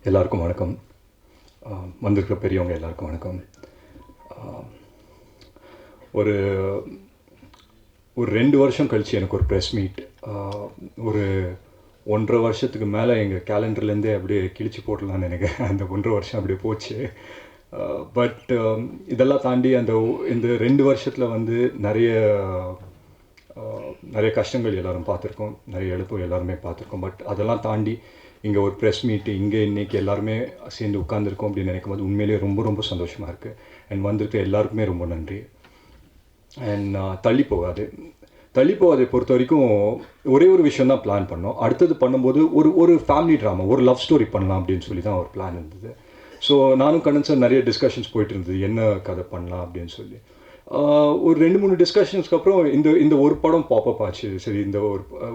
எல்லாருக்கும் வணக்கம். வந்திருக்கிற பெரியவங்க எல்லாருக்கும் வணக்கம். ஒரு ஒரு 2 வருஷம் கழிச்சு எனக்கு ஒரு ப்ரெஸ் மீட், ஒரு 1.5 வருஷத்துக்கு மேலே எங்கள் கேலண்டர்லேருந்தே அப்படியே கிழிச்சு போடலான்னு நினைக்கிறேன். அந்த 1.5 வருஷம் அப்படியே போச்சு. பட் இதெல்லாம் தாண்டி இந்த 2 வருஷத்தில் வந்து நிறைய கஷ்டங்கள் எல்லோரும் பார்த்துருக்கோம், நிறைய இழப்பு எல்லாருமே பார்த்துருக்கோம். பட் அதெல்லாம் தாண்டி இங்கே ஒரு ப்ரெஸ் மீட்டு இங்கே இன்றைக்கி எல்லாருமே சேர்ந்து உட்காந்துருக்கோம் அப்படின்னு நினைக்கும் போது உண்மையிலேயே ரொம்ப ரொம்ப சந்தோஷமாக இருக்குது. அண்ட் வந்திருக்க எல்லாருக்குமே ரொம்ப நன்றி. அண்ட் தள்ளி போகாதை பொறுத்த வரைக்கும் ஒரே ஒரு விஷயம் தான் பிளான் பண்ணோம். அடுத்தது பண்ணும்போது ஒரு ஃபேமிலி ட்ராமா, ஒரு லவ் ஸ்டோரி பண்ணலாம் அப்படின்னு சொல்லி தான் ஒரு பிளான் இருந்தது. ஸோ நானும் கண்ணன் சார் நிறைய டிஸ்கஷன்ஸ் போயிட்டு இருந்தது, என்ன கதை பண்ணலாம் அப்படின்னு சொல்லி. ஒரு 2-3 டிஸ்கஷன்ஸ்க்கு அப்புறம் இந்த ஒரு படம் பாப்பப் ஆச்சு. சரி, இந்த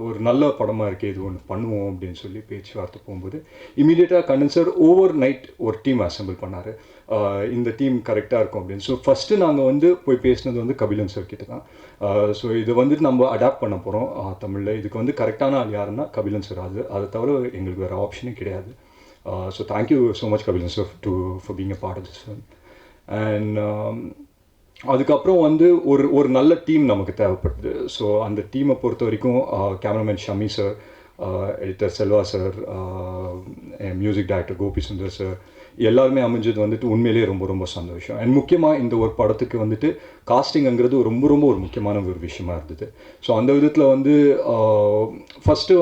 ஒரு நல்ல படமாக இருக்குது, இது ஒன்று பண்ணுவோம் அப்படின்னு சொல்லி பேச்சுவார்த்தை போகும்போது இமீடியட்டாக கண்ணன் சார் ஓவர் நைட் ஒரு டீம் அசெம்பிள் பண்ணார். இந்த டீம் கரெக்டாக இருக்கும் அப்படின்னு. ஸோ ஃபஸ்ட்டு நாங்கள் போய் பேசினது கபிலன் சார் கிட்ட தான். ஸோ இதை நம்ம அடாப்ட் பண்ண போகிறோம் தமிழில். இதுக்கு கரெக்டான ஆள் யாருன்னா கபிலன் சார். அதை தவிர எங்களுக்கு வேறு ஆப்ஷனே கிடையாது. So thank you so much Kabilan sir for being a part of this film. And அதுக்கப்புறம் ஒரு நல்ல டீம் நமக்கு தேவைப்படுது. ஸோ அந்த டீமை பொறுத்த வரைக்கும் cameraman Shami sir, editor Selva sir, music director Gopi Sundar sir, எல்லாருமே அமைஞ்சது உண்மையிலேயே ரொம்ப ரொம்ப சந்தோஷம். அண்ட் முக்கியமாக இந்த ஒரு படத்துக்கு காஸ்டிங்கிறது ரொம்ப ரொம்ப ஒரு முக்கியமான ஒரு விஷயமா இருந்தது. ஸோ அந்த விதத்தில் ஃபஸ்ட்டு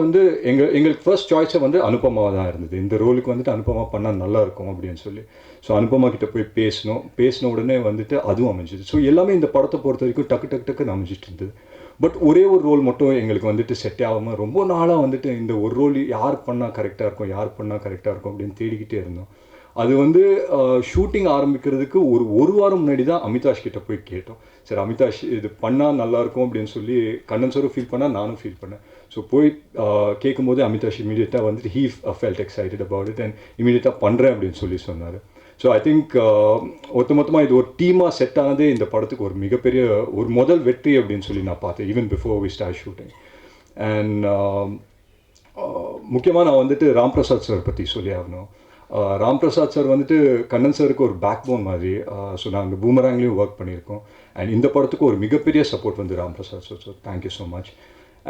எங்களுக்கு ஃபர்ஸ்ட் சாய்ஸை அனுபமாவாக தான் இருந்தது. இந்த ரோலுக்கு அனுபமா பண்ணால் நல்லாயிருக்கும் அப்படின்னு சொல்லி. ஸோ அனுபமா கிட்ட போய் பேசின உடனே அதுவும் அமைஞ்சிது. ஸோ எல்லாமே இந்த படத்தை பொறுத்த வரைக்கும் டக்குன்னு அமைஞ்சிட்டு இருந்தது. பட் ஒரே ஒரு ரோல் மட்டும் எங்களுக்கு செட் ஆகாமல் ரொம்ப நாளாக இந்த ஒரு ரோல் யார் பண்ணால் கரெக்டாக இருக்கும் அப்படின்னு தேடிக்கிட்டே இருந்தோம். அது ஷூட்டிங் ஆரம்பிக்கிறதுக்கு ஒரு வாரம் முன்னாடி தான் அமிதாஷ் கிட்ட போய் கேட்டோம். சரி, அமிதாஷ் இது பண்ணால் நல்லாயிருக்கும் அப்படின்னு சொல்லி கண்ணன் சாரும் ஃபீல் பண்ணால், நானும் ஃபீல் பண்ணேன். ஸோ போய் கேட்கும்போது அமிதாஷ் இமீடியட்டாக he felt excited about it and இமீடியட்டாக பண்ணுறேன் அப்படின்னு சொல்லி சொன்னார். ஸோ ஐ திங்க் மொத்தமாக இது ஒரு டீமாக செட் ஆனதே இந்த படத்துக்கு ஒரு மிகப்பெரிய ஒரு முதல் வெற்றி அப்படின்னு சொல்லி நான் பார்த்தேன், even before we start shooting. And முக்கியமாக நான் ராம்பிரசாத் சார் பற்றி சொல்லி ஆகணும். ராம்பிரசாத் சார் கண்ணன் சாருக்கு ஒரு பேக் போன் மாதிரி. ஸோ நாங்கள் பூமராங்லேயும் ஒர்க் பண்ணியிருக்கோம். அண்ட் இந்த படத்துக்கு ஒரு மிகப்பெரிய support Ramprasad sir. So thank you so much.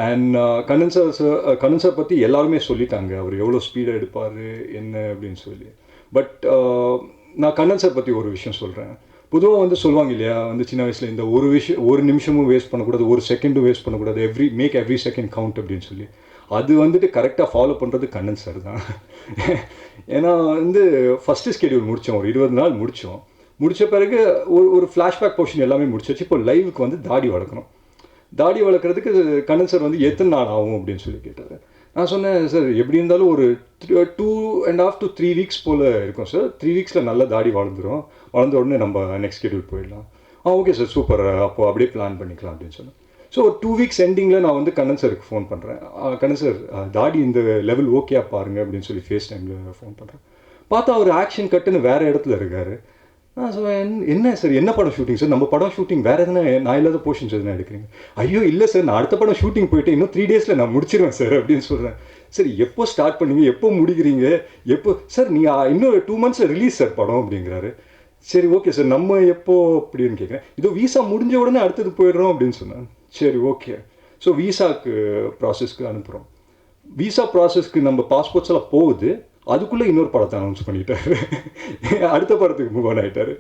And Kannan sir பற்றி எல்லாருமே சொல்லிட்டாங்க, அவர் எவ்வளோ ஸ்பீடாக எடுப்பார் என்ன அப்படின்னு சொல்லி. பட் நான் கண்ணன் சார் பற்றி ஒரு விஷயம் சொல்கிறேன். பொதுவாக சொல்லுவாங்க இல்லையா, சின்ன வயசில் இந்த ஒரு நிமிஷமும் வேஸ்ட் பண்ணக்கூடாது, ஒரு செகண்டும் வேஸ்ட் பண்ணக்கூடாது, எவ்ரி செகண்ட் கவுண்ட் அப்படின்னு சொல்லி. அது கரெக்டாக ஃபாலோ பண்ணுறது கண்ணன் சார் தான். ஏன்னா ஃபஸ்ட்டு ஸ்கெடியூல் முடித்தோம், ஒரு 20 நாள் முடித்த பிறகு ஒரு ஃப்ளாஷ்பேக் போர்ஷன் எல்லாமே முடிச்சாச்சு. இப்போ லைவுக்கு தாடி வளர்க்கணும். தாடி வளர்க்குறதுக்கு கண்ணன் சார் எத்தனை நாள் ஆகும் அப்படின்னு சொல்லி கேட்டார். நான் சொன்னேன், சார் எப்படி இருந்தாலும் ஒரு 2.5 to 3 வீக்ஸ் போல் இருக்கும் சார். 3 வீக்ஸில் நல்ல தாடி வளர்ந்த உடனே நம்ம நெக்ஸ்ட் ஷெட்யூல் போயிடலாம். ஓகே சார், சூப்பர், அப்போ அப்படியே பிளான் பண்ணிக்கலாம் அப்படின்னு சொன்னேன். ஸோ ஒரு 2 வீக்ஸ் எண்டிங்கில் நான் கண்ணன் சாருக்கு ஃபோன் பண்ணுறேன். கண்ணன் சார், தாடி இந்த லெவல் ஓகேயா பாருங்கள் அப்படின்னு சொல்லி ஃபேஸ் டைமில் ஃபோன் பண்ணுறேன். பார்த்தா அவர் ஆக்ஷன் கட்டுன்னு வேறு இடத்துல இருக்கார். நான் சொல்லுவேன், என்ன சார், என்ன படம் ஷூட்டிங் சார்? நம்ம படம் ஷூட்டிங் வேறு எதுனா நான் இல்லாத போர்ஷன்ஸ் எதுனா எடுக்கிறீங்க? ஐயோ இல்லை சார், நான் அடுத்த படம் ஷூட்டிங் போயிட்டு இன்னும் 3 டேஸில் நான் முடிச்சிருவேன் சார் அப்படின்னு சொல்கிறேன். சரி, எப்போ ஸ்டார்ட் பண்ணீங்க, எப்போ முடிக்கிறீங்க, எப்போ சார்? நீங்கள் இன்னும் 2 மந்த்ஸில் ரிலீஸ் சார் படம் அப்படிங்கிறாரு. சரி, ஓகே சார், நம்ம எப்போ அப்படின்னு கேட்குறேன். இதோ வீசா முடிஞ்ச உடனே அடுத்தது போயிடுறோம் அப்படின்னு சொன்னேன். சரி, ஓகே. ஸோ வீசாக்கு ப்ராசஸ்க்கு அனுப்புகிறோம். வீசா ப்ராசஸ்க்கு நம்ம பாஸ்போர்ட்ஸ் எல்லாம் போகுது. அதுக்குள்ளே இன்னொரு படத்தை அனௌன்ஸ் பண்ணிட்டாரு. அடுத்த படத்துக்கு மூவ் ஆன் ஆகிட்டார்.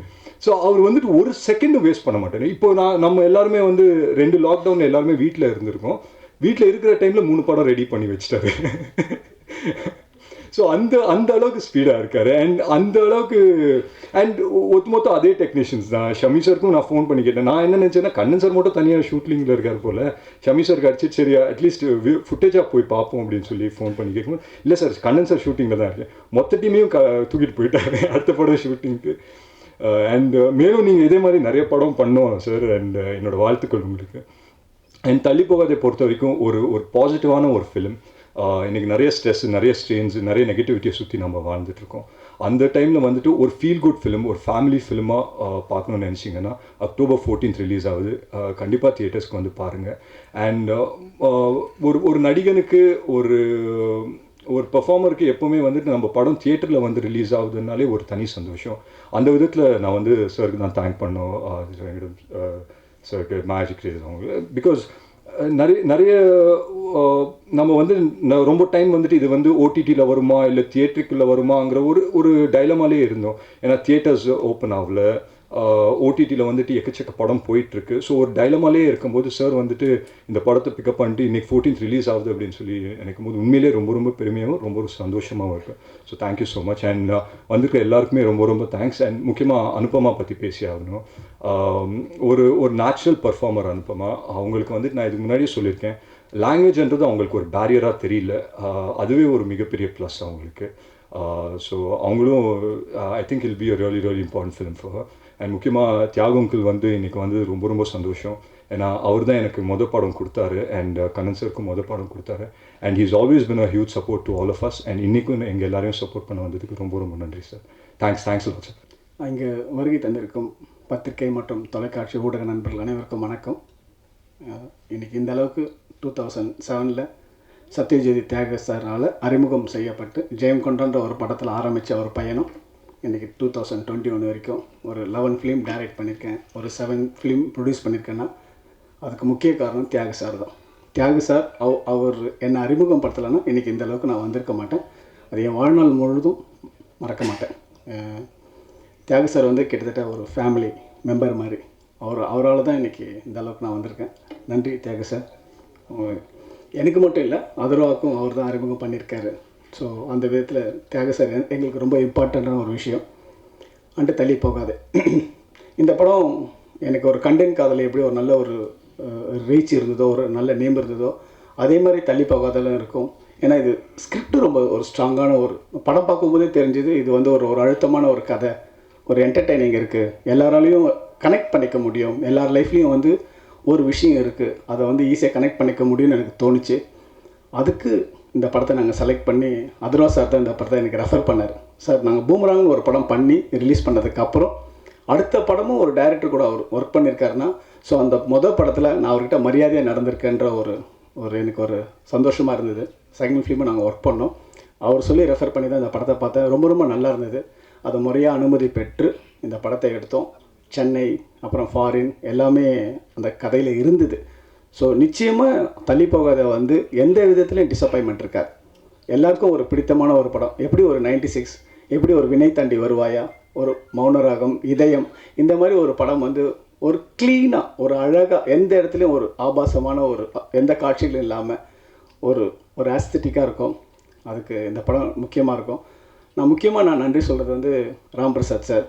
ஸோ அவர் ஒரு செகண்டும் வேஸ்ட் பண்ண மாட்டார். இப்போ நம்ம எல்லாருமே 2 லாக்டவுன் எல்லாருமே வீட்டில் இருந்திருக்கோம். வீட்டில் இருக்கிற டைமில் 3 படம் ரெடி பண்ணி வச்சுட்டாரு. ஸோ அந்த அளவுக்கு ஸ்பீடாக இருக்கார். அந்த அளவுக்கு மொத்தம் அதே டெக்னீஷியன்ஸ் தான். ஷமி சாருக்கும் நான் ஃபோன் பண்ணி கேட்டேன். நான் என்ன நினச்சேன்னா, கண்ணன் சார் மட்டும் தனியாக ஷூட்டிங்கில் இருக்கார் போல். ஷமி சாருக்கு அடிச்சு சரி அட்லீஸ்ட் ஃபுட்டேஜாக போய் பார்ப்போம் அப்படின்னு சொல்லி ஃபோன் பண்ணி கேட்கும்போது, இல்லை சார், கண்ணன் சார் ஷூட்டிங்கில் தான் இருக்கேன். மொத்த டீமையும் தூக்கிட்டு போயிட்டாரு அடுத்த படம் ஷூட்டிங்க்கு. மேலும் நீங்கள் இதே மாதிரி நிறைய படம் பண்ணுவோம் சார். என்னோடய வாழ்த்துக்கள் உங்களுக்கு. தள்ளி போகாதை பொறுத்த வரைக்கும் ஒரு பாசிட்டிவான ஒரு ஃபிலிம். இன்றைக்கி நிறைய ஸ்ட்ரெஸ், நிறைய ஸ்ட்ரெயின்ஸ், நிறைய நெகட்டிவிட்டியை சுற்றி நம்ம வாழ்ந்துட்டுருக்கோம். அந்த டைமில் ஒரு ஃபீல் குட் ஃபிலிம், ஒரு ஃபேமிலி ஃபிலிமாக பார்க்கணுன்னு நினச்சிங்கன்னா October 14th ரிலீஸ் ஆகுது. கண்டிப்பாக தியேட்டர்ஸ்க்கு பாருங்கள். ஒரு நடிகனுக்கு ஒரு பெர்ஃபார்மருக்கு எப்போவுமே வந்துட்டு நம்ம படம் தியேட்டரில் வந்து ரிலீஸ் ஆகுதுனாலே ஒரு தனி சந்தோஷம். அந்த விதத்தில் நான் வந்து சாருக்கு தான் தேங்க் பண்ணோம், சாருக்கு மேஜிக் கிரியேட்டர் அவங்க. பிகாஸ் நிறைய நிறைய நம்ம வந்து ரொம்ப டைம் வந்துட்டு இது வந்து ஓடிடியில் வருமா இல்லை தியேட்டருக்குள்ளே வருமாங்கிற ஒரு டைலமாலே இருந்தோம். ஏன்னா தியேட்டர்ஸ் ஓப்பன் ஆகல, ஓடிடியில் வந்துட்டு எக்கச்சக்க படம் போயிட்டுருக்கு. ஸோ ஒரு டைலமாலே இருக்கும்போது சார் வந்துட்டு இந்த படத்தை பிக்கப் பண்ணிட்டு இன்றைக்கி 14th ரிலீஸ் ஆகுது அப்படின்னு சொல்லி நினைக்கும் போது உண்மையிலே ரொம்ப ரொம்ப பெருமையாகவும் ரொம்ப ஒரு சந்தோஷமாகவும் இருக்குது. So thank you so much. And வந்திருக்க எல்லாருக்குமே ரொம்ப ரொம்ப தேங்க்ஸ். அண்ட் முக்கியமாக அனுபமா பற்றி பேசி ஆகணும். ஒரு நேச்சுரல் பர்ஃபார்மர் அனுபமா. அவங்களுக்கு வந்துட்டு நான் இதுக்கு முன்னாடியே சொல்லியிருக்கேன், லாங்குவேஜ்ன்றது அவங்களுக்கு ஒரு பேரியராக தெரியல. அதுவே ஒரு மிகப்பெரிய ப்ளஸ் அவங்களுக்கு. ஸோ அவங்களும் I think it'll be a really really important film for her. And முக்கியமாக தியாகங்கள் வந்து இன்றைக்கி வந்து ரொம்ப ரொம்ப சந்தோஷம். ஏன்னா அவர் தான் எனக்கு மொதல் படம் கொடுத்தாரு, அண்ட் கண்ணன் சருக்கும் மொதல் படம் கொடுத்தாரு. And he's always been a huge support to all of us. And இன்றைக்கும் எங்கள் எல்லாரையும் சப்போர்ட் பண்ண வந்ததுக்கு ரொம்ப ரொம்ப நன்றி சார். Thanks sir. இங்கே வருகை தந்திருக்கும் பத்திரிகை மற்றும் தொலைக்காட்சி ஊடக நண்பர்கள் அனைவருக்கும் வணக்கம். இன்றைக்கி இந்த அளவுக்கு 2007 சத்யஜோதி தியாக சாரால் அறிமுகம் செய்யப்பட்டு ஜெயம் கொண்டான்ற ஒரு படத்தில் ஆரம்பித்த ஒரு பயணம் இன்றைக்கி 2021 வரைக்கும் ஒரு 11 ஃபிலிம் டைரக்ட் பண்ணியிருக்கேன், ஒரு 7 ஃபிலிம் ப்ரொடியூஸ் பண்ணியிருக்கேன்னா அதுக்கு முக்கிய காரணம் தியாக சார் தான். தியாக சார் அவர் என்னை அறிமுகம் படுத்தலைன்னா இன்றைக்கி இந்த அளவுக்கு நான் வந்திருக்க மாட்டேன். அது என் வாழ்நாள் முழுதும் மறக்க மாட்டேன். தியாக சார் வந்து கிட்டத்தட்ட ஒரு ஃபேமிலி மெம்பர் மாதிரி. அவரால் தான் இன்றைக்கி இந்த அளவுக்கு நான் வந்திருக்கேன். நன்றி தியாக சார். எனக்கு மட்டும் இல்லை, அதர்வாவுக்கும் அவர் தான் அறிமுகம் பண்ணியிருக்காரு. ஸோ அந்த விதத்தில் தியாக சார் எங்களுக்கு ரொம்ப இம்பார்ட்டண்ட்டான ஒரு விஷயம். அண்டு தள்ளி போகாது. இந்த படம் எனக்கு ஒரு கண்டென்ட் காதல் எப்படி ஒரு நல்ல ஒரு ரீச் இருந்ததோ, ஒரு நல்ல நேம் இருந்ததோ, அதே மாதிரி தள்ளி போகாதெல்லாம் இருக்கும். ஏன்னா இது ஸ்கிரிப்ட் ரொம்ப ஒரு ஸ்ட்ராங்கான ஒரு படம் பார்க்கும்போதே தெரிஞ்சது. இது வந்து ஒரு அழுத்தமான ஒரு கதை, ஒரு என்டர்டெய்னிங் இருக்குது, எல்லாராலையும் கனெக்ட் பண்ணிக்க முடியும், எல்லார் லைஃப்லேயும் வந்து ஒரு விஷயம் இருக்குது, அதை வந்து ஈஸியாக கனெக்ட் பண்ணிக்க முடியும்னு எனக்கு தோணுச்சு. அதுக்கு இந்த படத்தை நாங்கள் செலக்ட் பண்ணி அதுரா சார் தான் இந்த படத்தை எனக்கு ரெஃபர் பண்ணார். சார் நாங்கள் பூமராங்னு ஒரு படம் பண்ணி ரிலீஸ் பண்ணதுக்கப்புறம் அடுத்த படமும் ஒரு டைரக்டர் கூட அவர் ஒர்க் பண்ணியிருக்காருன்னா, ஸோ அந்த மொதல் படத்தில் நான் அவர்கிட்ட மரியாதையாக நடந்திருக்கேன்ற ஒரு எனக்கு ஒரு சந்தோஷமாக இருந்தது. செகண்ட் ஃபிலிமை நாங்கள் ஒர்க் பண்ணோம். அவர் சொல்லி ரெஃபர் பண்ணி தான் இந்த படத்தை பார்த்தேன். ரொம்ப ரொம்ப நல்லா இருந்தது. அதை முறையாக அனுமதி பெற்று இந்த படத்தை எடுத்தோம். சென்னை அப்புறம் ஃபாரின் எல்லாமே அந்த கதையில் இருந்தது. ஸோ நிச்சயமாக தள்ளி போகாத வந்து எந்த விதத்துலையும் டிசப்பாயின்மெண்ட் இருக்காது. எல்லாருக்கும் ஒரு பிடித்தமான ஒரு படம். எப்படி ஒரு 96, எப்படி ஒரு வினை தாண்டி வருவாயா, ஒரு மௌனராகம், இதயம், இந்த மாதிரி ஒரு படம் வந்து ஒரு க்ளீனாக ஒரு அழகாக எந்த இடத்துலையும் ஒரு ஆபாசமான ஒரு எந்த காட்சிகளும் இல்லாமல் ஒரு ஆஸ்தட்டிக்காக இருக்கும். அதுக்கு இந்த படம் முக்கியமாக இருக்கும். நான் நன்றி சொல்கிறது வந்து ராம் பிரசாத் சார்.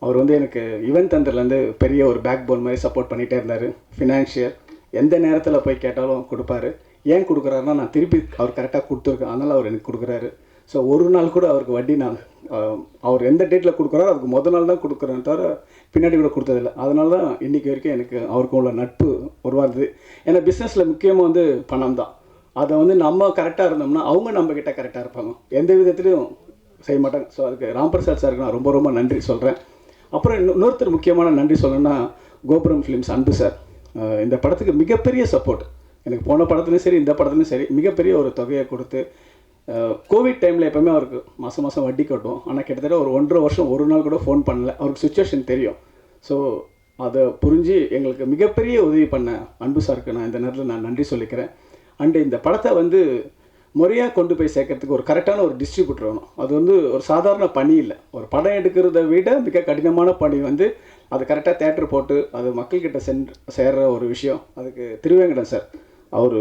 அவர் வந்து எனக்கு ஈவென்ட் தந்தர்லேருந்து பெரிய ஒரு பேக் போன் மாதிரி சப்போர்ட் பண்ணிகிட்டே இருந்தார். ஃபினான்ஷியல் எந்த நேரத்தில் போய் கேட்டாலும் கொடுப்பாரு. ஏன் கொடுக்குறாருன்னா நான் திருப்பி அவர் கரெக்டாக கொடுத்துருக்கேன், அதனால் அவர் எனக்கு கொடுக்குறாரு. ஸோ ஒரு நாள் கூட அவருக்கு வட்டி நான் அவர் எந்த டேட்டில் கொடுக்குறாரோ அதுக்கு முதல் நாள் தான் கொடுக்குறேன், தவிர பின்னாடி கூட கொடுத்ததில்லை. அதனால தான் இன்றைக்கி வரைக்கும் எனக்கு அவருக்கு உள்ள நட்பு உருவாகுது. ஏன்னா பிஸ்னஸில் முக்கியமாக வந்து பணம் தான். அதை வந்து நம்ம கரெக்டாக இருந்தோம்னா அவங்க நம்மக்கிட்ட கரெக்டாக இருப்பாங்க, எந்த விதத்துலையும் செய்ய மாட்டாங்க. ஸோ அதுக்கு ராம்பிரசாத் சாருக்கு நான் ரொம்ப ரொம்ப நன்றி சொல்கிறேன். அப்புறம் இன்னொருத்தர் முக்கியமான நன்றி சொல்லணும்னா கோபுரம் ஃபிலிம்ஸ் அன்பு சார். இந்த படத்துக்கு மிகப்பெரிய சப்போர்ட். எனக்கு போன படத்துலையும் சரி இந்த படத்துலையும் சரி மிகப்பெரிய ஒரு தொகையை கொடுத்து, கோவிட் டைமில் எப்போவுமே அவருக்கு மாதம் மாதம் வட்டி கட்டுவோம். ஆனால் கிட்டத்தட்ட ஒரு 1.5 வருஷம் ஒரு நாள் கூட ஃபோன் பண்ணல. அவருக்கு சுச்சுவேஷன் தெரியும். ஸோ அதை புரிஞ்சு எங்களுக்கு மிகப்பெரிய உதவி பண்ண அன்பு சாருக்கு நான் இந்த நேரத்தில் நான் நன்றி சொல்லிக்கிறேன். அண்டு இந்த படத்தை வந்து முறையாக கொண்டு போய் சேர்க்கறதுக்கு ஒரு கரெக்டான ஒரு டிஸ்ட்ரிபியூட்டர் வேணும். அது வந்து ஒரு சாதாரண பணி இல்லை. ஒரு படம் எடுக்கிறத விட மிக கடினமான பணி வந்து அது கரெக்டாக தேட்டர் போட்டு அது மக்கள்கிட்ட சேர்ற ஒரு விஷயம். அதுக்கு திருவேங்கடம் சார் அவர்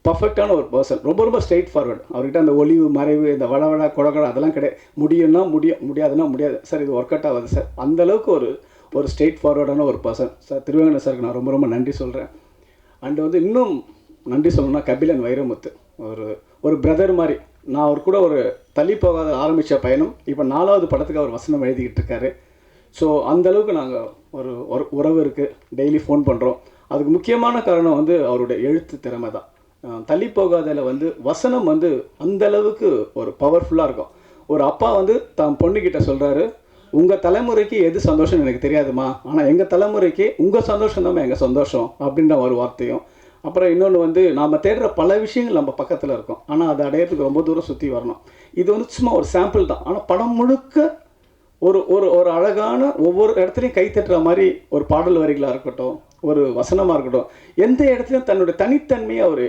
பர்ஃபெக்டான ஒரு பர்சன். ரொம்ப ரொம்ப ஸ்ட்ரெயிட் ஃபார்வர்டு. அவர்கிட்ட அந்த ஒளிவு மறைவு இந்த வடவடா கொடகடா அதெல்லாம் கிடையாது. முடியும்னா முடியும், முடியாதுன்னா முடியாது சார், இது ஒர்க் அவுட் ஆகாது சார். அந்தளவுக்கு ஒரு ஸ்ட்ரெயிட் ஃபார்வர்டான ஒரு பர்சன் சார். திருவேங்கடம் சாருக்கு நான் ரொம்ப ரொம்ப நன்றி சொல்கிறேன். அண்டு வந்து இன்னும் நன்றி சொல்லணும்னா கபிலன் வைரமுத்து ஒரு பிரதர் மாதிரி. நான் அவர் கூட ஒரு தள்ளி போகாத ஆரம்பித்த பயணம் இப்போ 4வது படத்துக்கு அவர் வசனம் எழுதிக்கிட்டு இருக்காரு. ஸோ அந்தளவுக்கு நாங்கள் ஒரு உறவு இருக்குது. டெய்லி ஃபோன் பண்ணுறோம். அதுக்கு முக்கியமான காரணம் வந்து அவருடைய எழுத்து திறமை தான். தள்ளி போகாதல வந்து வசனம் வந்து அந்தளவுக்கு ஒரு பவர்ஃபுல்லாக இருக்கும். ஒரு அப்பா வந்து தான் பொண்ணுக்கிட்ட சொல்கிறாரு, உங்கள் தலைமுறைக்கு எது சந்தோஷம்னு எனக்கு தெரியாதுமா, ஆனால் எங்கள் தலைமுறைக்கு உங்கள் சந்தோஷம் தான் எங்கள் சந்தோஷம் அப்படின்ற ஒரு வார்த்தையும். அப்புறம் இன்னொன்று வந்து நாம் தேடுற பல விஷயங்கள் நம்ம பக்கத்தில் இருக்கும், ஆனால் அதை அடையிறதுக்கு ரொம்ப தூரம் சுற்றி வரணும். இது வந்து சும்மா ஒரு சாம்பிள் தான். ஆனால் படம் முழுக்க ஒரு ஒரு ஒரு அழகான ஒவ்வொரு இடத்துலையும் கை தட்டுற மாதிரி ஒரு பாடல் வரிகளாக இருக்கட்டும், ஒரு வசனமாக இருக்கட்டும், எந்த இடத்துலையும் தன்னுடைய தனித்தன்மையை அவர்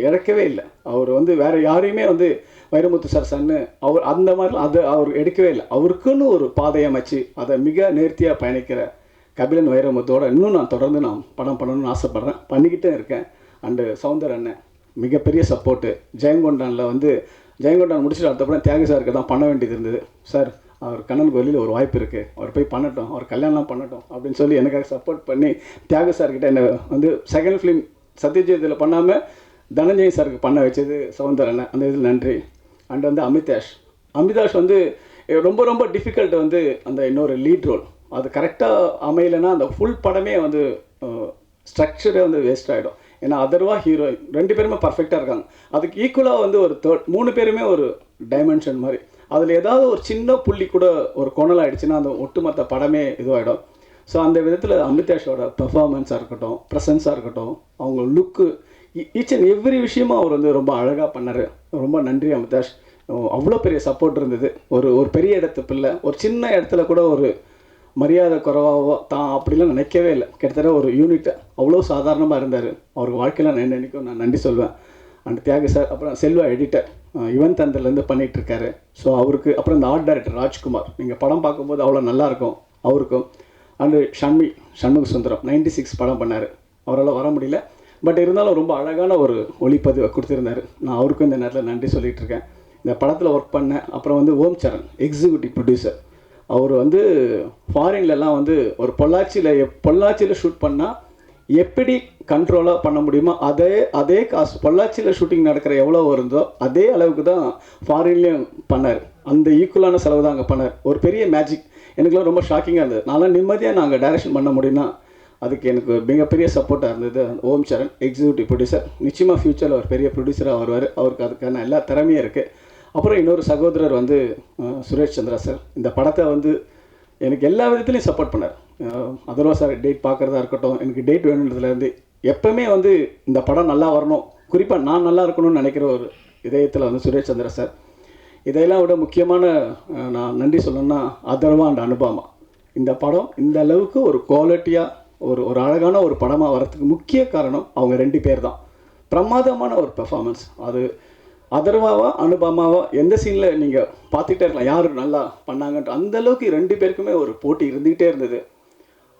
இழக்கவே இல்லை. அவர் வந்து வேறு யாரையுமே வந்து வைரமுத்து சார் சன்னு அவர் அந்த மாதிரிலாம் அதை அவர் எடுக்கவே இல்லை. அவருக்குன்னு ஒரு பாதையை அமைச்சு அதை மிக நேர்த்தியாக பயணிக்கிற கபிலன் வைரமுத்தோட இன்னும் நான் தொடர்ந்து படம் பண்ணணும்னு ஆசைப்பட்றேன், பண்ணிக்கிட்டே இருக்கேன். அண்டு சௌந்தர் அண்ணன் மிகப்பெரிய சப்போர்ட்டு. ஜெயங்கொண்டானில் வந்து ஜெயங்கொண்டான் முடிச்சுட்டு அடுத்த படம் தியாகி சாருக்கு தான் பண்ண வேண்டியது இருந்தது. சார் அவர் கண்ணனுக்கு வெளியில் ஒரு வாய்ப்பு இருக்குது, அவர் போய் பண்ணட்டும், அவர் கல்யாணம் பண்ணட்டும் அப்படின்னு சொல்லி எனக்காக சப்போர்ட் பண்ணி தியாகி சார்கிட்ட என்னை வந்து செகண்ட் ஃபிலிம் சத்யஜித்தில் பண்ணாமல் தனஞ்சய் சாருக்கு பண்ண வச்சது சௌந்தர் அண்ணன், அந்த இதில் நன்றி. அண்ட் வந்து அமிதாஷ் வந்து ரொம்ப ரொம்ப டிஃபிகல்ட் வந்து அந்த இன்னொரு லீட் ரோல் அது கரெக்டாக அமையலைன்னா அந்த ஃபுல் படமே வந்து ஸ்ட்ரக்சரே வந்து வேஸ்ட் ஆகிடும். ஏன்னா அதர்வா ஹீரோயின் 2 பேருமே பர்ஃபெக்டாக இருக்காங்க, அதுக்கு ஈக்குவலாக வந்து ஒரு தேர்ட் 3 பேருமே ஒரு டைமென்ஷன் மாதிரி. அதில் ஏதாவது ஒரு சின்ன புள்ளி கூட ஒரு கோணல் ஆகிடுச்சுன்னா அந்த ஒட்டுமொத்த படமே இதுவாகிடும். ஸோ அந்த விதத்தில் அமிதாஷோட பெர்ஃபார்மன்ஸாக இருக்கட்டும், ப்ரெசன்ஸாக இருக்கட்டும், அவங்க லுக்கு, ஈச் அண்ட் எவ்ரி விஷயமும் அவர் வந்து ரொம்ப அழகாக பண்ணார். ரொம்ப நன்றி அமிதாஷ். அவ்வளோ பெரிய சப்போர்ட் இருந்தது. ஒரு ஒரு பெரிய இடத்து பிள்ளை ஒரு சின்ன இடத்துல கூட ஒரு மரியாதை குறைவாக தான் அப்படிலாம் நினைக்கவே இல்லை. கிட்டத்தட்ட ஒரு யூனிட் அவ்வளோ சாதாரணமாக இருந்தார். அவருக்கு வாழ்க்கையில் நான் என்னென்னைக்கும் நான் நன்றி சொல்வேன். அண்ட் தியாகி சார், அப்புறம் செல்வா எடிட்டர் யுவன் தந்திலேருந்து பண்ணிகிட்ருக்காரு. ஸோ அவருக்கு, அப்புறம் இந்த ஆர்ட் டைரக்டர் ராஜ்குமார், நீங்கள் படம் பார்க்கும்போது அவ்வளோ நல்லாயிருக்கும் அவருக்கும். அண்டு சண்முக சுந்தரம் 96 படம் பண்ணார், அவரால் வர முடியல, பட் இருந்தாலும் ரொம்ப அழகான ஒரு ஒளிப்பதிவை கொடுத்துருந்தார். நான் அவருக்கும் இந்த நேரத்தில் நன்றி சொல்லிகிட்டு இருக்கேன். இந்த படத்தில் ஒர்க் பண்ணேன். அப்புறம் வந்து ஓம் சரண் எக்ஸிக்யூட்டிவ் ப்ரொடியூசர், அவர் வந்து ஃபாரின்லலாம் வந்து ஒரு பொள்ளாச்சியில் ஷூட் பண்ணால் எப்படி கண்ட்ரோலாக பண்ண முடியுமோ அதே காசு பொள்ளாச்சியில் ஷூட்டிங் நடக்கிற எவ்வளோ வருந்தோ அதே அளவுக்கு தான் ஃபாரின்லேயும் பண்ணார். அந்த ஈக்குவலான செலவு தான் அங்கே பண்ணார். ஒரு பெரிய மேஜிக். எனக்குலாம் ரொம்ப ஷாக்கிங்காக இருந்தது. நான்லாம் நிம்மதியாக நாங்கள் டைரக்ஷன் பண்ண முடியும்னா அதுக்கு எனக்கு மிகப்பெரிய சப்போர்ட்டாக இருந்தது ஓம் சரண் எக்ஸிக்யூட்டிவ் ப்ரொடியூசர். நிச்சயமாக ஃப்யூச்சரில் ஒரு பெரிய ப்ரொடியூசராக வருவார். அவருக்கு அதுக்கான எல்லா திறமையும் இருக்குது. அப்புறம் இன்னொரு சகோதரர் வந்து சுரேஷ் சந்திரா சார், இந்த படத்தை வந்து எனக்கு எல்லா விதத்துலையும் சப்போர்ட் பண்ணார். அதர்வா சார் டேட் பார்க்குறதா இருக்கட்டும், எனக்கு டேட் வேணுன்றதுலேருந்து எப்போவுமே வந்து இந்த படம் நல்லா வரணும், குறிப்பாக நான் நல்லா இருக்கணும்னு நினைக்கிற ஒரு இதயத்தில் வந்து சுரேஷ் சந்திரா சார். இதையெல்லாம் விட முக்கியமான நான் நன்றி சொல்லணும்னா அதர்வா அண்ட் அனுபமா. இந்த படம் இந்த அளவுக்கு ஒரு குவாலிட்டியாக ஒரு அழகான ஒரு படமாக வரத்துக்கு முக்கிய காரணம் அவங்க 2 பேர் தான். பிரமாதமான ஒரு பெர்ஃபார்மன்ஸ். அது அதர்வாவா அனுபமாவா எந்த சீனில் நீங்கள் பார்த்துக்கிட்டே இருக்கலாம் யார் நல்லா பண்ணாங்கன்ற அந்தளவுக்கு 2 பேருக்குமே ஒரு போட்டி இருந்துக்கிட்டே இருந்தது.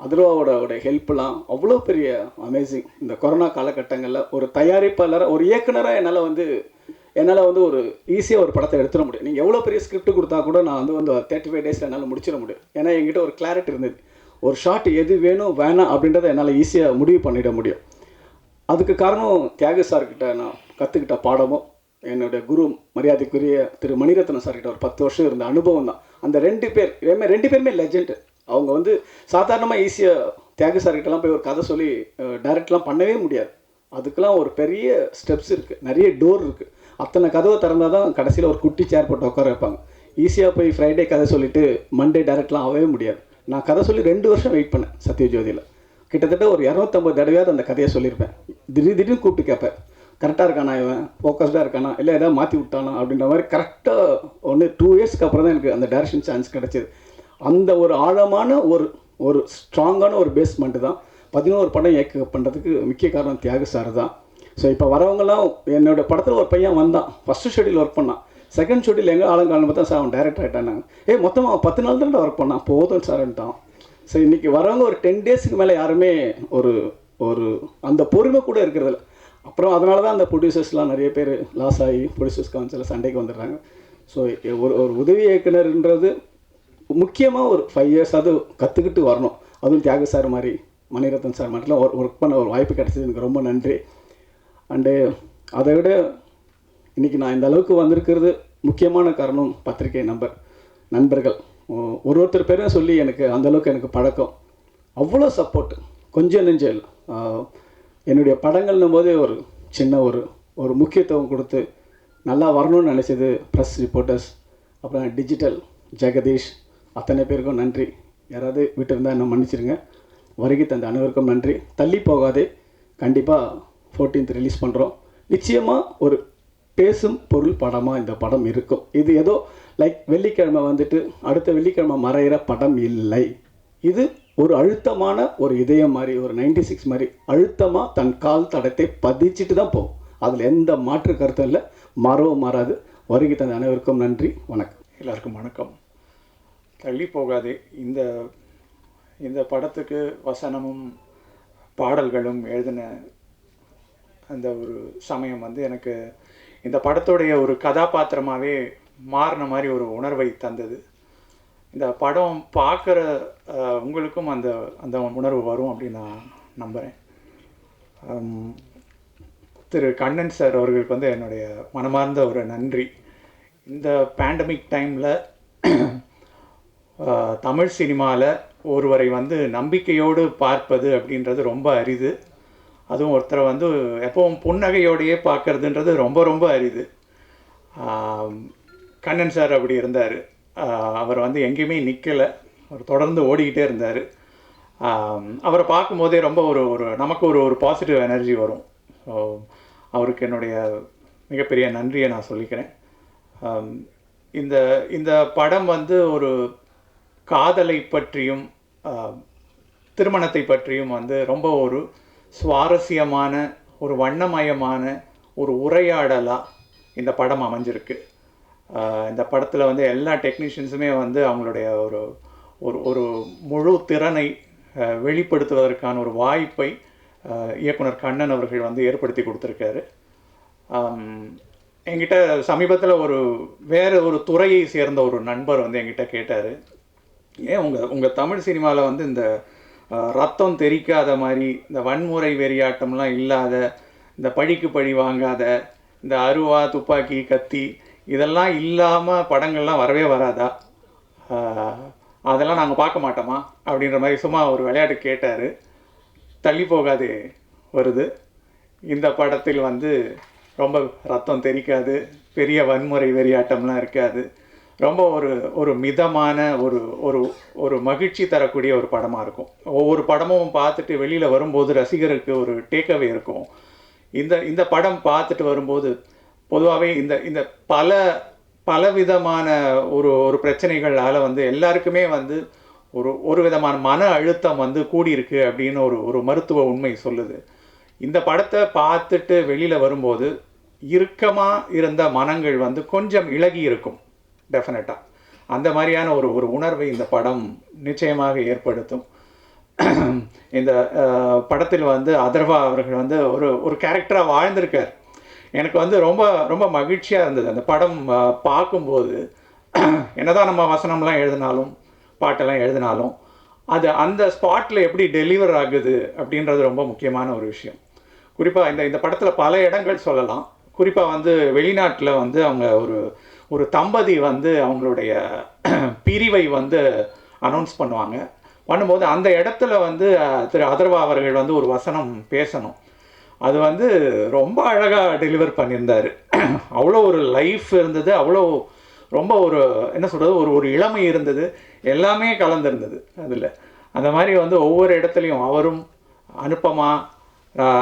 அதர்வாவோட ஹெல்ப்லாம் அவ்வளோ பெரிய அமேசிங். இந்த கொரோனா காலகட்டங்களில் ஒரு தயாரிப்பாளராக ஒரு இயக்குனராக என்னால் வந்து ஒரு ஈஸியாக ஒரு படத்தை எடுத்துட முடியும். நீங்கள் எவ்வளோ பெரிய ஸ்கிரிப்ட் கொடுத்தா கூட நான் வந்து 35 டேஸில் என்னால் முடிச்சிட முடியும். ஏன்னா என்கிட்ட ஒரு கிளாரிட்டி இருந்தது. ஒரு ஷாட் எது வேணும் வேணாம் அப்படின்றத என்னால் ஈஸியாக முடிவு பண்ணிட முடியும். அதுக்கு காரணம் தியாகி சார்கிட்ட நான் கற்றுக்கிட்ட பாடமும் என்னுடைய குரு மரியாதைக்குரிய திரு மணிரத்னம் சார்கிட்ட ஒரு 10 வருஷம் இருந்த அனுபவம் தான். அந்த 2 பேருமே லெஜெண்ட். அவங்க வந்து சாதாரணமாக ஈஸியாக தியாகி சார்கிட்டலாம் போய் ஒரு கதை சொல்லி டைரக்ட்லாம் பண்ணவே முடியாது. அதுக்கெலாம் ஒரு பெரிய ஸ்டெப்ஸ் இருக்குது, நிறைய டோர் இருக்குது. அத்தனை கதவை திறந்தால் தான் கடைசியில் ஒரு குட்டி சேர் போட்டு உட்கார வைப்பாங்க. ஈஸியாக போய் ஃப்ரைடே கதை சொல்லிவிட்டு மண்டே டைரக்ட்லாம் ஆகவே முடியாது. நான் கதை சொல்லி 2 வருஷம் வெயிட் பண்ணேன் சத்யஜோதியில். கிட்டத்தட்ட ஒரு 250 தடவையாவது அந்த கதையை சொல்லியிருப்பேன். திடீர்னு கூப்பிட்டு கேட்பேன், கரெக்டாக இருக்கானா, இவன் ஃபோக்கஸ்டாக இருக்கானா, இல்லை எதாவது மாற்றி விட்டானா அப்படின்ற மாதிரி. கரெக்டாக 2 இயர்ஸ்க்கு அப்புறம் தான் எனக்கு அந்த டைரக்ஷன் சான்ஸ் கிடச்சிது. அந்த ஒரு ஆழமான ஒரு ஸ்ட்ராங்கான ஒரு பேஸ்மெண்ட்டு தான் 11 படம் இயக்க பண்ணுறதுக்கு முக்கிய காரணம் தியாகி சார் தான். ஸோ இப்போ வரவங்களாம் என்னோடய படத்தில் ஒரு பையன் வந்தான், ஃபஸ்ட்டு ஷெட்யூல் ஒர்க் பண்ணான், செகண்ட் ஷெட்யூல் எங்கே ஆளுங்காலம் பார்த்தா சார் அவன் டைரக்டர் ஆகிட்டானாங்க. மொத்தமாக 10 நாள் தான் ஒர்க் பண்ணான், போதும் சார்ன்ட்டான். ஸோ இன்றைக்கி வரவங்க ஒரு 10 டேஸுக்கு மேலே யாருமே ஒரு அந்த பொறுமை கூட இருக்கிறதில்ல. அப்புறம் அதனால தான் அந்த ப்ரொடியூசர்ஸ்லாம் நிறைய பேர் லாஸ் ஆகி ப்ரொடியூசர்ஸ் கவுன்சிலில் சண்டைக்கு வந்துடுறாங்க. ஸோ ஒரு உதவி இயக்குனர்ன்றது முக்கியமாக ஒரு 5 இயர்ஸ் அது கற்றுக்கிட்டு வரணும். அதுவும் தியாகி சார் மாதிரி, மணிரத்னம் சார் மாதிரிலாம் ஒர்க் பண்ண ஒரு வாய்ப்பு கிடைச்சது எனக்கு ரொம்ப நன்றி. அண்டு அதை விட இன்றைக்கி நான் இந்த அளவுக்கு வந்திருக்கிறது முக்கியமான காரணம் பத்திரிகை நண்பர்கள் ஒருத்தர் பேரும் சொல்லி எனக்கு அந்தளவுக்கு எனக்கு பழக்கம். அவ்வளோ சப்போர்ட், கொஞ்சம் நெஞ்சம் இல்லை. என்னுடைய படங்கள்னும் போதே ஒரு சின்ன ஒரு முக்கியத்துவம் கொடுத்து நல்லா வரணும்னு நினச்சது ப்ரெஸ் ரிப்போர்ட்டர்ஸ், அப்புறம் டிஜிட்டல் ஜெகதீஷ், அத்தனை பேருக்கும் நன்றி. யாராவது விட்டு இருந்தால் என்ன மன்னிச்சிருங்க. வருகை தந்த அனைவருக்கும் நன்றி. தள்ளி போகாதே, கண்டிப்பாக 14th ரிலீஸ் பண்ணுறோம். நிச்சயமாக ஒரு பேசும் பொருள் படமாக இந்த படம் இருக்கும். இது ஏதோ லைக் வெள்ளிக்கிழமை வந்துட்டு அடுத்த வெள்ளிக்கிழமை மறையிற படம் இல்லை. இது ஒரு அழுத்தமான ஒரு இதயம் மாதிரி, ஒரு 96 மாதிரி அழுத்தமாக தன் கால் தடத்தை பதிச்சுட்டு தான் போகும். அதில் எந்த மாற்று கருத்தும் இல்லை, மாறவும் மாறாது. வருகை தந்த அனைவருக்கும் நன்றி, வணக்கம். எல்லாருக்கும் வணக்கம். தள்ளி போகாதே இந்த படத்துக்கு வசனமும் பாடல்களும் எழுதின அந்த ஒரு சமயம் வந்து எனக்கு இந்த படத்துடைய ஒரு கதாபாத்திரமாகவே மாறின மாதிரி ஒரு உணர்வை தந்தது. இந்த படம் பார்க்குற உங்களுக்கும் அந்த அந்த உணர்வு வரும் அப்படின்னு நான் நம்புகிறேன். திரு கண்ணன் சார் அவர்களுக்கு வந்து என்னுடைய மனமார்ந்த ஒரு நன்றி. இந்த பேண்டமிக் டைமில் தமிழ் சினிமாவில் ஒருவரை வந்து நம்பிக்கையோடு பார்ப்பது அப்படின்றது ரொம்ப அரிது. அதுவும் ஒருத்தரை வந்து எப்பவும் புன்னகையோடையே பார்க்கறதுன்றது ரொம்ப ரொம்ப அரிது. கண்ணன் சார் அப்படி இருந்தார். அவர் வந்து எங்கேயுமே நிற்கலை, அவர் தொடர்ந்து ஓடிக்கிட்டே இருந்தார். அவரை பார்க்கும்போதே ரொம்ப ஒரு நமக்கு ஒரு பாசிட்டிவ் எனர்ஜி வரும். ஸோ அவருக்கு என்னுடைய மிகப்பெரிய நன்றியை நான் சொல்லிக்கிறேன். இந்த படம் வந்து ஒரு காதலை பற்றியும் திருமணத்தை பற்றியும் வந்து ரொம்ப ஒரு சுவாரஸ்யமான ஒரு வண்ணமயமான ஒரு உரையாடலாக இந்த படம் அமைஞ்சிருக்கு. இந்த படத்தில் வந்து எல்லா டெக்னீஷியன்ஸுமே வந்து அவங்களுடைய ஒரு ஒரு ஒரு முழு திறனை வெளிப்படுத்துவதற்கான ஒரு வாய்ப்பை இயக்குனர் கண்ணன் அவர்கள் வந்து ஏற்படுத்தி கொடுத்துருக்காரு. என்கிட்ட சமீபத்தில் வேறு ஒரு துறையை சேர்ந்த ஒரு நண்பர் வந்து என்கிட்ட கேட்டார், ஏன் உங்கள் தமிழ் சினிமாவில் வந்து இந்த ரத்தம் தெறிக்காத மாதிரி, இந்த வன்முறை வெறியாட்டம்லாம் இல்லாத, இந்த பழிக்கு பழி வாங்காத, இந்த அருவா துப்பாக்கி கத்தி இதெல்லாம் இல்லாமல் படங்கள்லாம் வரவே வராதா, அதெல்லாம் நாங்கள் பார்க்க மாட்டோமா அப்படின்ற மாதிரி சும்மா ஒரு விளையாட்டு கேட்டார். தள்ளி போகாதே வருது. இந்த படத்தில் வந்து ரொம்ப ரத்தம் தெறிக்காது, பெரிய வன்முறை வெறியாட்டம்லாம் இருக்காது. ரொம்ப ஒரு மிதமான ஒரு மகிழ்ச்சி தரக்கூடிய ஒரு படமாக இருக்கும். ஒவ்வொரு படமும் பார்த்துட்டு வெளியில் வரும்போது ரசிகருக்கு ஒரு டேக்அவே இருக்கும். இந்த படம் பார்த்துட்டு வரும்போது பொதுவாகவே இந்த பலவிதமான ஒரு பிரச்சனைகளால் வந்து எல்லாருக்குமே வந்து ஒரு விதமான மன அழுத்தம் வந்து கூடியிருக்கு அப்படின்னு ஒரு மருத்துவ உண்மை சொல்லுது. இந்த படத்தை பார்த்துட்டு வெளியில் வரும்போது இறுக்கமாக இருந்த மனங்கள் வந்து கொஞ்சம் இளகி இருக்கும். டெஃபினட்டாக அந்த மாதிரியான ஒரு உணர்வை இந்த படம் நிச்சயமாக ஏற்படுத்தும். இந்த படத்தில் வந்து அதர்வா அவர்கள் வந்து ஒரு கேரக்டராக வாழ்ந்திருக்கார். எனக்கு வந்து ரொம்ப ரொம்ப மகிழ்ச்சியாக இருந்தது அந்த படம் பார்க்கும்போது. என்னதான் நம்ம வசனம்லாம் எழுதினாலும் பாட்டெல்லாம் எழுதினாலும் அது அந்த ஸ்பாட்டில் எப்படி டெலிவர் ஆகுது அப்படின்றது ரொம்ப முக்கியமான ஒரு விஷயம். குறிப்பாக இந்த படத்தில் பல இடங்கள் சொல்லலாம். குறிப்பாக வந்து வெளிநாட்டில் வந்து அவங்க ஒரு தம்பதி வந்து அவங்களுடைய பிரிவை வந்து அனௌன்ஸ் பண்ணும்போது அந்த இடத்துல வந்து திரு அதர்வா அவர்கள் வந்து ஒரு வசனம் பேசணும். அது வந்து ரொம்ப அழகாக டெலிவர் பண்ணியிருந்தார். அவ்வளோ ஒரு லைஃப் இருந்தது, அவ்வளோ ரொம்ப என்ன சொல்கிறது, ஒரு இளமை இருந்தது, எல்லாமே கலந்துருந்தது அதில். அந்த மாதிரி வந்து ஒவ்வொரு இடத்துலையும் அவரும் அனுப்பமா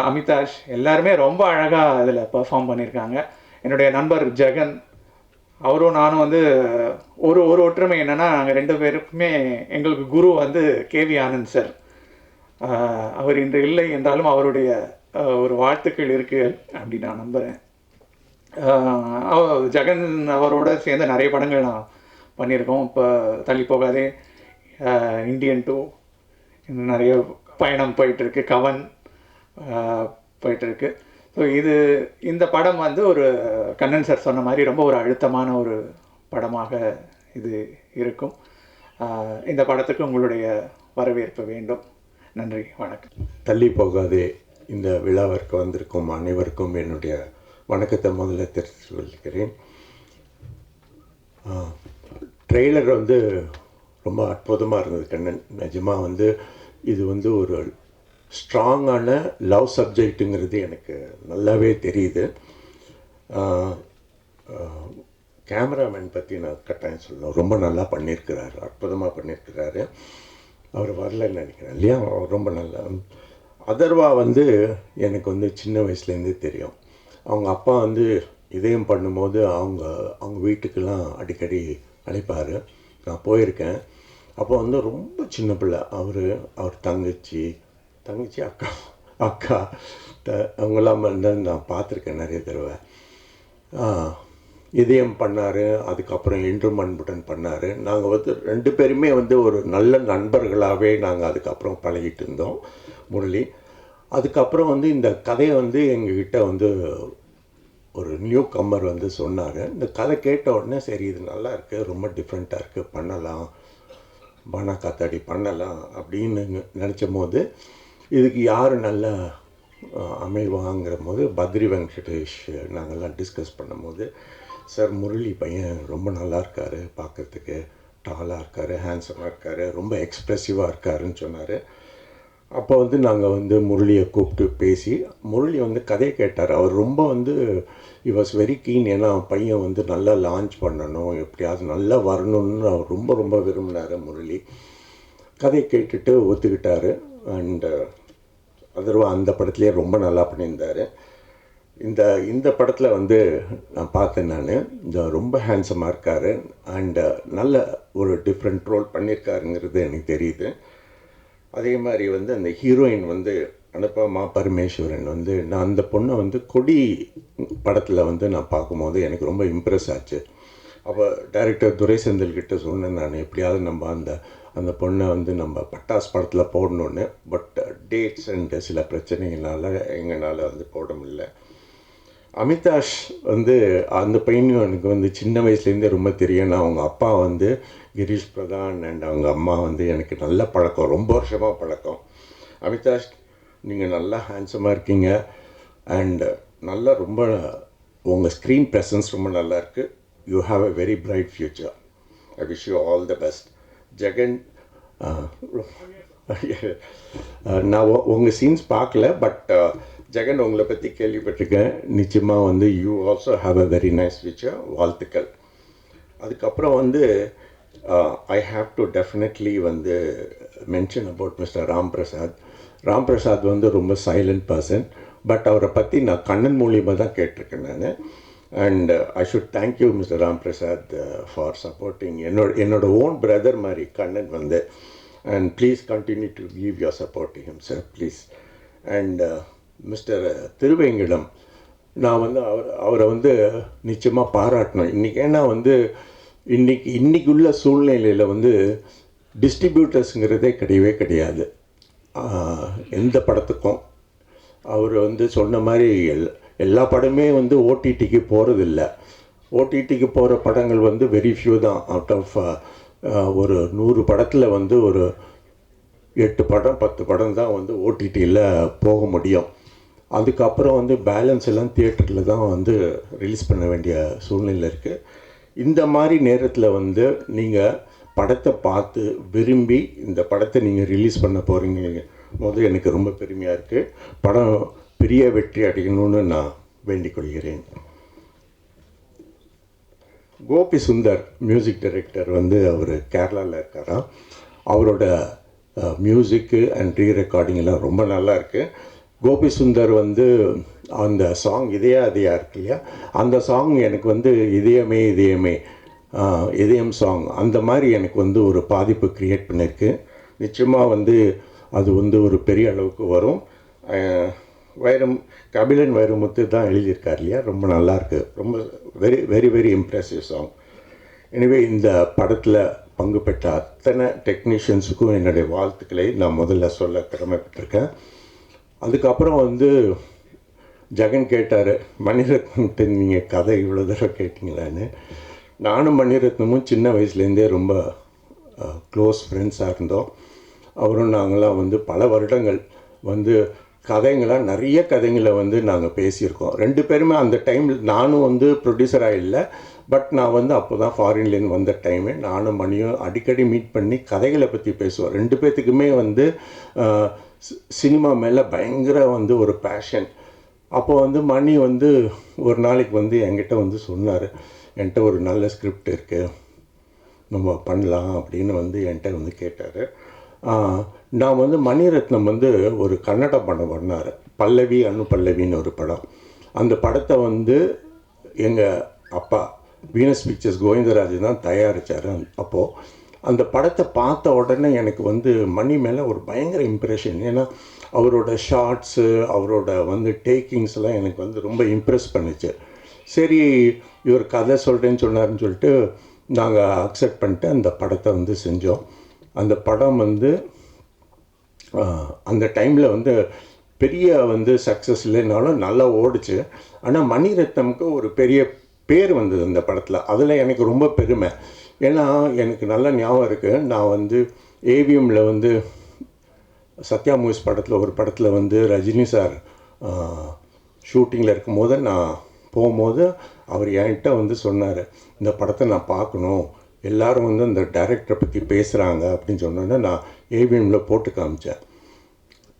அமிதாஷ் எல்லாருமே ரொம்ப அழகாக அதில் பெர்ஃபார்ம் பண்ணியிருக்காங்க. என்னுடைய நண்பர் ஜெகன் அவரும் நானும் வந்து ஒரு ஒற்றுமை என்னென்னா, நாங்கள் 2 பேருக்குமே எங்களுக்கு குரு வந்து கேவி ஆனந்த் சார். அவர் இன்று இல்லை என்றாலும் அவருடைய ஒரு வாழ்த்துக்கள் இருக்குது அப்படின்னு நான் நம்புகிறேன். ஜெகன் அவரோட சேர்ந்து நிறைய படங்கள் நான் பண்ணியிருக்கோம். இப்போ தள்ளி போகாதே, இந்தியன் 2 இன்னும் நிறைய பயணம் போயிட்டுருக்கு, கவன் போயிட்டுருக்கு. ஸோ இந்த படம் வந்து ஒரு கண்ணன் சார் சொன்ன மாதிரி ரொம்ப ஒரு அழுத்தமான ஒரு படமாக இது இருக்கும். இந்த படத்துக்கு உங்களுடைய வரவேற்பு வேண்டும். நன்றி, வணக்கம். தள்ளி போகாதே இந்த விழாவிற்கு வந்திருக்கும் அனைவருக்கும் என்னுடைய வணக்கத்தை முதல்ல தெரிவித்து கொள்கிறேன். ட்ரெய்லர் வந்து ரொம்ப அற்புதமாக இருந்தது கண்ணன். நிஜமாக வந்து இது வந்து ஒரு ஸ்ட்ராங்கான லவ் சப்ஜெக்ட்டுங்கிறது எனக்கு நல்லாவே தெரியுது. கேமராமேன் பற்றி நான் கட்டாயம் சொல்லணும், ரொம்ப நல்லா பண்ணியிருக்கிறாரு, அற்புதமாக பண்ணியிருக்கிறாரு. அவர் வரலன்னு நினைக்கிறேன் இல்லையா, ரொம்ப நல்லா. அதர்வா வந்து எனக்கு வந்து சின்ன வயசுலேருந்தே தெரியும். அவங்க அப்பா வந்து இதயம் பண்ணும்போது அவங்க வீட்டுக்கெல்லாம் அடிக்கடி அழைப்பார். நான் போயிருக்கேன். அப்போ வந்து ரொம்ப சின்ன பிள்ளை. அவர் தங்கச்சி அக்கா அக்கா அவங்கெல்லாம் வந்து நான் பார்த்துருக்கேன் நிறைய தடவை. இதயம் பண்ணார். அதுக்கப்புறம் என்றும் அன்புடன் பண்ணார். நாங்கள் வந்து 2 பேருமே வந்து ஒரு நல்ல நண்பர்களாகவே நாங்கள் அதுக்கப்புறம் பழகிட்டு இருந்தோம் முரளி. அதுக்கப்புறம் வந்து இந்த கதையை வந்து எங்ககிட்ட வந்து ஒரு நியூ கம்மர் வந்து சொன்னார். இந்த கதை கேட்ட உடனே சரி இது நல்லா இருக்குது, ரொம்ப டிஃப்ரெண்ட்டாக இருக்குது, பண்ணலாம், பானா காத்தாடி பண்ணலாம் அப்படின்னு நினச்ச போது இதுக்கு யார் நல்லா அமைவாங்கிற போது பத்ரி வெங்கடேஷ் நாங்கள்லாம் டிஸ்கஸ் பண்ணும்போது, சார் முரளி பையன் ரொம்ப நல்லா இருக்கார், பார்க்குறதுக்கு டாலாக இருக்கார், ஹேண்ட்ஸமாக இருக்கார், ரொம்ப எக்ஸ்ப்ரெசிவாக இருக்காருன்னு சொன்னார். அப்போ வந்து நாங்கள் வந்து முரளியை கூப்பிட்டு பேசி முரளி வந்து கதையை கேட்டார். அவர் ரொம்ப வந்து he was வெரி கீன். ஏன்னா பையன் வந்து நல்லா லான்ச் பண்ணணும், எப்படியாவது நல்லா வரணும்னு அவர் ரொம்ப ரொம்ப விரும்பினார் முரளி. கதையை கேட்டுட்டு ஒத்துக்கிட்டார். அண்டு அதர்வா அந்த படத்துலேயே ரொம்ப நல்லா பண்ணியிருந்தார். இந்த படத்தில் வந்து நான் பார்த்தேன். இந்த ரொம்ப ஹேண்ட்ஸமாக இருக்கார் அண்டு நல்ல ஒரு டிஃப்ரெண்ட் ரோல் பண்ணியிருக்காருங்கிறது எனக்கு தெரியுது. அதே மாதிரி வந்து அந்த ஹீரோயின் வந்து அனுபமா பரமேஸ்வரன் வந்து நான் அந்த பொண்ணை வந்து கொடி படத்தில் வந்து நான் பார்க்கும்போது எனக்கு ரொம்ப இம்ப்ரெஸ் ஆச்சு. அப்போ டைரக்டர் துரை செந்தில்கிட்ட சொன்னேன், நான் எப்படியாவது நம்ம அந்த பொண்ணை வந்து நம்ம பட்டாஸ் படத்தில் போடணுன்னு. பட் டேட்ஸ் அண்டு சில பிரச்சனைகளால் எங்களால் வந்து போட முடியல. அமிதாஷ் வந்து அந்த பையனும் எனக்கு வந்து சின்ன வயசுலேருந்தே ரொம்ப தெரியும். நான் அவங்க அப்பா வந்து கிரீஷ் பிரதான் அண்ட் அவங்க அம்மா வந்து எனக்கு நல்ல பழக்கம், ரொம்ப வருஷமாக பழக்கம். அமிதாஷ் நீங்கள் நல்லா ஹேண்ட்ஸமாக இருக்கீங்க அண்ட் நல்லா ரொம்ப உங்கள் ஸ்க்ரீன் ப்ரெசன்ஸ் ரொம்ப நல்லா இருக்குது. You have a very bright future. I wish you all the best. Jagan, நான் உங்கள் சீன்ஸ் பார்க்கல, பட் ஜெகன் உங்களை பற்றி கேள்விப்பட்டிருக்கேன். நிச்சயமாக வந்து you also have a very nice future. வாழ்த்துக்கள். அதுக்கப்புறம் வந்து ஐ ஹாவ் டு டெஃபினெட்லி வந்து mention about mister Ram Prasad வந்து ரொம்ப சைலண்ட் பர்சன். பட் அவரை பற்றி நான் கண்ணன் மூலியமாக தான் கேட்டிருக்கேன் நான். And I should thank you mister Ram Prasad for supporting என்னோட ஓன் பிரதர் மாதிரி கண்ணன் வந்து. And please continue to give your support to him sir please. And mister Thiruvengadam, நான் வந்து அவரை வந்து நிச்சயமாக பாராட்டணும் இன்றைக்கி. ஏன்னா வந்து இன்றைக்கி உள்ள சூழ்நிலையில் வந்து டிஸ்ட்ரிபியூட்டர்ஸுங்கிறதே கிடையாது எந்த படத்துக்கும். அவர் வந்து சொன்ன மாதிரி எல்லா படமே வந்து ஓடிடிக்கு போகிறதில்ல. ஓடிடிக்கு போகிற படங்கள் வந்து வெரி ஃபியூ தான். அவுட் ஆஃப் ஒரு 100 படத்தில் வந்து ஒரு 8 படம் 10 படம் தான் வந்து ஓடிடியில் போக முடியும். அதுக்கப்புறம் வந்து பேலன்ஸ் எல்லாம் தியேட்டரில் தான் வந்து ரிலீஸ் பண்ண வேண்டிய சூழ்நிலை இருக்குது. இந்த மாதிரி நேரத்தில் வந்து நீங்கள் படத்தை பார்த்து விரும்பி இந்த படத்தை நீங்கள் ரிலீஸ் பண்ண போகிறீங்க போது எனக்கு ரொம்ப பெருமையாக இருக்குது. படம் பெரிய வெற்றி அடையணும்னு நான் வேண்டிக் கொள்கிறேன். கோபி சுந்தர் மியூசிக் டைரக்டர் வந்து அவர் கேரளாவில் இருக்காராம். அவரோட மியூசிக்கு அண்ட் ரீரெக்கார்டிங்கெல்லாம் ரொம்ப நல்லா இருக்குது. கோபி சுந்தர் வந்து அந்த சாங் இதயா இருக்கு இல்லையா, அந்த சாங் எனக்கு வந்து இதயமே இதயம் சாங் அந்த மாதிரி எனக்கு வந்து ஒரு பாதிப்பு க்ரியேட் பண்ணியிருக்கு. நிச்சயமாக வந்து அது வந்து ஒரு பெரிய அளவுக்கு வரும். கபிலன் வைரமுத்து தான் எழுதியிருக்கார் இல்லையா, ரொம்ப நல்லாயிருக்கு. ரொம்ப வெரி இம்ப்ரெசிவ் சாங். எனவே இந்த படத்தில் பங்கு பெற்ற அத்தனை டெக்னீஷியன்ஸுக்கும் என்னுடைய வாழ்த்துக்களை நான் முதல்ல சொல்ல கடமைப்பட்டிருக்கேன். அதுக்கப்புறம் வந்து ஜெகன் கேட்டார், மணிரத்னத்தை நீங்கள் கதை இவ்வளோ தடவை கேட்டிங்களான்னு. நானும் மணிரத்னமும் சின்ன வயசுலேருந்தே ரொம்ப க்ளோஸ் ஃப்ரெண்ட்ஸாக இருந்தோம். அவரும் நாங்களாம் வந்து பல வருடங்கள் வந்து நிறைய கதைங்களை வந்து நாங்கள் பேசியிருக்கோம். 2 பேருமே அந்த டைமில் நானும் வந்து ப்ரொடியூசராக இல்லை, பட் நான் வந்து அப்போ தான் ஃபாரின்லேருந்து வந்த டைமு. நானும் மணியும் அடிக்கடி மீட் பண்ணி கதைகளை பற்றி பேசுவோம். 2 பேர்த்துக்குமே வந்து சினிமா மேலே பயங்கர வந்து ஒரு பேஷன். அப்போ வந்து மணி வந்து ஒரு நாளைக்கு வந்து என்கிட்ட வந்து சொன்னார், என்கிட்ட ஒரு நல்ல ஸ்கிரிப்ட் இருக்குது நம்ம பண்ணலாம் அப்படின்னு வந்து என்கிட்ட வந்து கேட்டார். நான் வந்து மணிரத்னம் வந்து ஒரு கன்னட படம் பண்ணார், பல்லவி அனுபல்லவின்னு ஒரு படம். அந்த படத்தை வந்து எங்கள் அப்பா வீனஸ் பிக்சர்ஸ் கோவிந்தராஜன் தான் தயாரித்தார். அப்போது அந்த படத்தை பார்த்த உடனே எனக்கு வந்து மணி மேலே ஒரு பயங்கர இம்ப்ரெஷன். ஏன்னா அவரோட ஷார்ட்ஸு, அவரோட வந்து டேக்கிங்ஸ்லாம் எனக்கு வந்து ரொம்ப இம்ப்ரெஸ் பண்ணிச்சு. சரி, இவர் கதை சொல்கிறேன்னு சொன்னார்னு சொல்லிட்டு நாங்கள் அக்செப்ட் பண்ணிட்டு அந்த படத்தை வந்து செஞ்சோம். அந்த படம் வந்து அந்த டைமில் வந்து பெரிய வந்து சக்ஸஸ் இல்லைனாலும் நல்லா ஓடிச்சு. ஆனால் மணிரத்னமுக்கு ஒரு பெரிய பேர் வந்தது அந்த படத்தில். அதில் எனக்கு ரொம்ப பெருமை. ஏன்னா எனக்கு நல்ல ஞாபகம் இருக்குது, நான் வந்து ஏவிஎம்மில் வந்து சத்யா மூவிஸ் படத்தில் ஒரு படத்தில் வந்து ரஜினி சார் ஷூட்டிங்கில் இருக்கும்போது நான் போகும்போது அவர் என்கிட்ட வந்து சொன்னார், இந்த படத்தை நான் பார்க்கணும், எல்லோரும் வந்து அந்த டைரக்டரை பற்றி பேசுகிறாங்க அப்படின்னு சொன்னோன்னே நான் ஏவிஎம்மில் போட்டு காமிச்சேன்.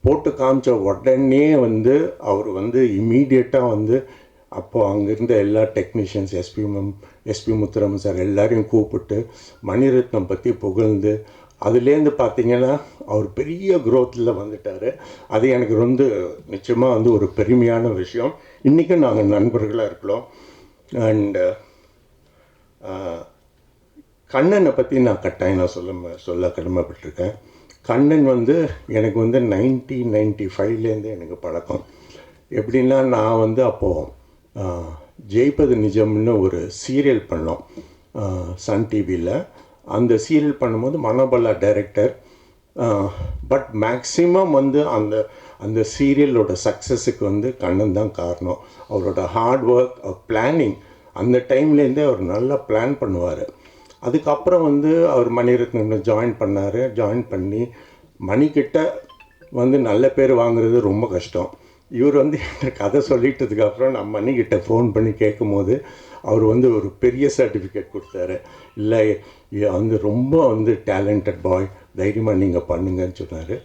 போட்டு காமிச்ச உடனே வந்து அவர் வந்து இம்மீடியட்டாக வந்து அப்போது அங்கே இருந்த எல்லா டெக்னீஷியன்ஸ், எஸ்பி முத்துராமன் சார் எல்லாரையும் கூப்பிட்டு மணிரத்னம் பற்றி புகழ்ந்து, அதுலேருந்து பார்த்திங்கன்னா அவர் பெரிய க்ரோத்தில் வந்துட்டார். அது எனக்கு ரொம்ப நிச்சயமாக வந்து ஒரு பெருமையான விஷயம். இன்றைக்கும் நாங்கள் நண்பர்களாக இருக்கிறோம். அண்டு கண்ணனை பற்றி நான் கட்டாயம் நான் சொல்ல கடமைப்பட்டிருக்கேன். கண்ணன் வந்து எனக்கு வந்து 1995லேருந்து எனக்கு பழக்கம். எப்படின்னா நான் வந்து அப்போது ஜெயிப்பது நிஜம்னு ஒரு சீரியல் பண்ணோம் சன் டிவியில். அந்த சீரியல் பண்ணும்போது மனோபலா டைரக்டர். பட் மேக்ஸிமம் வந்து அந்த சீரியலோட சக்ஸஸுக்கு வந்து கண்ணன் தான் காரணம். அவரோட ஹார்ட் ஒர்க், பிளானிங், அந்த டைம்லேருந்தே அவர் நல்லா பிளான் பண்ணுவார். அதுக்கப்புறம் வந்து அவர் மணிரத்னம் ஜாயின் பண்ணார். ஜாயின் பண்ணி மணிக்கிட்ட வந்து நல்ல பேர் வாங்குறது ரொம்ப கஷ்டம். இவர் வந்து என்கிட்ட கதை சொல்லிட்டதுக்கப்புறம் நான் மணிக்கிட்ட ஃபோன் பண்ணி கேட்கும்போது அவர் வந்து ஒரு பெரிய சர்டிஃபிகேட் கொடுத்தாரு. இல்லை வந்து ரொம்ப வந்து டேலண்டட் பாய், தைரியமாக நீங்கள் பண்ணுங்கன்னு சொன்னார்.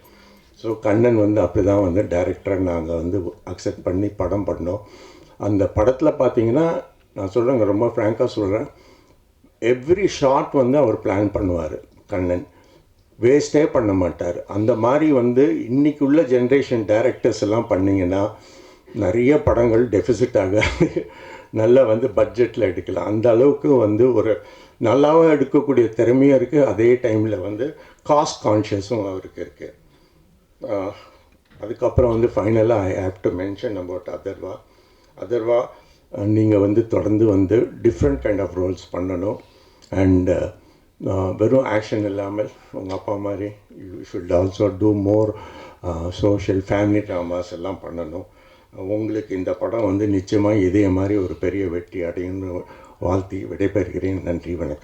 ஸோ கண்ணன் வந்து அப்படி தான் வந்து டைரக்டரை நாங்கள் வந்து அக்செப்ட் பண்ணி படம் பண்ணோம். அந்த படத்தில் பார்த்தீங்கன்னா நான் சொல்கிறேங்க, ரொம்ப ஃப்ராங்காக சொல்கிறேன், எவ்ரி ஷாட் வந்து அவர் பிளான் பண்ணுவார். கண்ணன் வேஸ்ட்டே பண்ண மாட்டார். அந்த மாதிரி வந்து இன்றைக்கி உள்ள ஜென்ரேஷன் டைரக்டர்ஸ் எல்லாம் பண்ணிங்கன்னா நிறைய படங்கள் டெஃபிசிட் ஆகாது, நல்லா வந்து பட்ஜெட்டில் எடுக்கலாம். அந்த அளவுக்கு வந்து ஒரு நல்லாவும் எடுக்கக்கூடிய திறமையும் இருக்குது, அதே டைமில் வந்து காஸ்ட் கான்ஷியஸும் அவருக்கு இருக்குது. அதுக்கப்புறம் வந்து ஃபைனலாக I have to mention about Atharvaa. நீங்கள் வந்து தொடர்ந்து வந்து டிஃப்ரெண்ட் கைண்ட் ஆஃப் ரோல்ஸ் பண்ணணும். அண்ட் வெறும் ஆக்ஷன் இல்லாமல் உங்கள் அப்பா மாதிரி you should also do more social family dramas எல்லாம் பண்ணணும். உங்களுக்கு இந்த படம் வந்து நிச்சயமாக இதே மாதிரி ஒரு பெரிய வெற்றி அடையும்னு வாழ்த்தி விடைபெறுகிறேன். நன்றி, வணக்கம்.